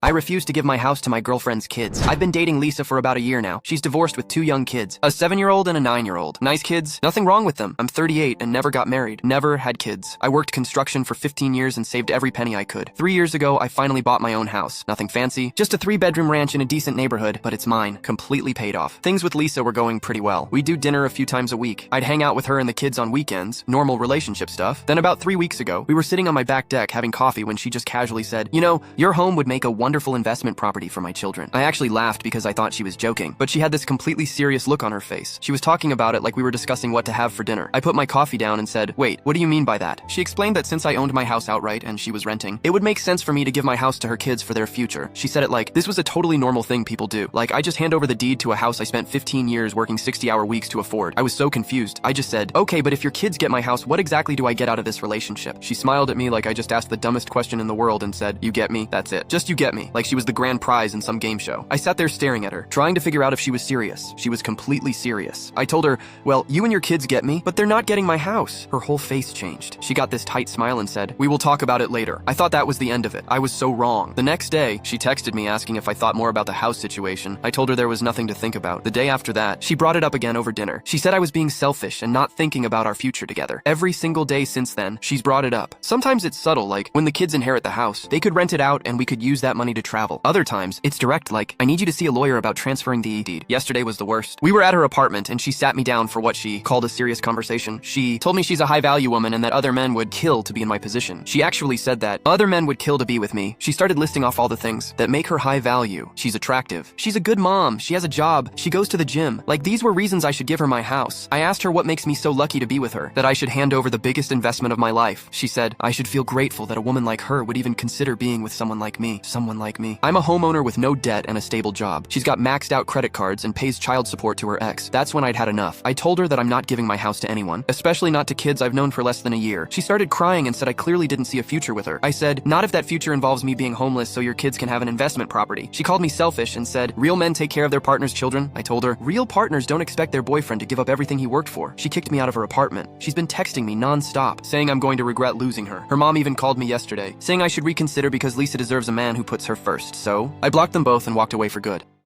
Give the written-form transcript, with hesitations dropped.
I refuse to give my house to my girlfriend's kids. I've been dating Lisa for about a year now. She's divorced with 2 young kids, a 7-year-old and a 9-year-old. Nice kids, nothing wrong with them. I'm 38 and never got married. Never had kids. I worked construction for 15 years and saved every penny I could. 3 years ago, I finally bought my own house. Nothing fancy, just a 3-bedroom ranch in a decent neighborhood, but it's mine. Completely paid off. Things with Lisa were going pretty well. We do dinner a few times a week. I'd hang out with her and the kids on weekends, normal relationship stuff. Then about 3 weeks ago, we were sitting on my back deck having coffee when she just casually said, "You know, your home would make a wonderful investment property for my children." I actually laughed because I thought she was joking, but she had this completely serious look on her face. She was talking about it like we were discussing what to have for dinner. I put my coffee down and said, "Wait, what do you mean by that?" She explained that since I owned my house outright and she was renting, it would make sense for me to give my house to her kids for their future. She said it like this was a totally normal thing people do. Like, I just hand over the deed to a house I spent 15 years working 60-hour weeks to afford. I was so confused. I just said, "Okay, but if your kids get my house, what exactly do I get out of this relationship?" She smiled at me like I just asked the dumbest question in the world and said, "You get me? That's it. Just you get me." Like she was the grand prize in some game show. I sat there staring at her, trying to figure out if she was serious. She was completely serious. I told her, "Well, you and your kids get me, but they're not getting my house." Her whole face changed. She got this tight smile and said, "We will talk about it later." I thought that was the end of it. I was so wrong. The next day, she texted me asking if I thought more about the house situation. I told her there was nothing to think about. The day after that, she brought it up again over dinner. She said I was being selfish and not thinking about our future together. Every single day since then, she's brought it up. Sometimes it's subtle, like when the kids inherit the house, they could rent it out and we could use that money to travel. Other times, it's direct, like, "I need you to see a lawyer about transferring the deed." Yesterday was the worst. We were at her apartment and she sat me down for what she called a serious conversation. She told me she's a high-value woman and that other men would kill to be in my position. She actually said that other men would kill to be with me. She started listing off all the things that make her high value. She's attractive. She's a good mom. She has a job. She goes to the gym. Like, these were reasons I should give her my house. I asked her what makes me so lucky to be with her, that I should hand over the biggest investment of my life. She said, "I should feel grateful that a woman like her would even consider being with someone like me. Someone like me." I'm a homeowner with no debt and a stable job. She's got maxed out credit cards and pays child support to her ex. That's when I'd had enough. I told her that I'm not giving my house to anyone, especially not to kids I've known for less than a year. She started crying and said I clearly didn't see a future with her. I said, "Not if that future involves me being homeless so your kids can have an investment property." She called me selfish and said, "Real men take care of their partner's children." I told her, "Real partners don't expect their boyfriend to give up everything he worked for." She kicked me out of her apartment. She's been texting me non-stop, saying I'm going to regret losing her. Her mom even called me yesterday, saying I should reconsider because Lisa deserves a man who puts her first. So I blocked them both and walked away for good.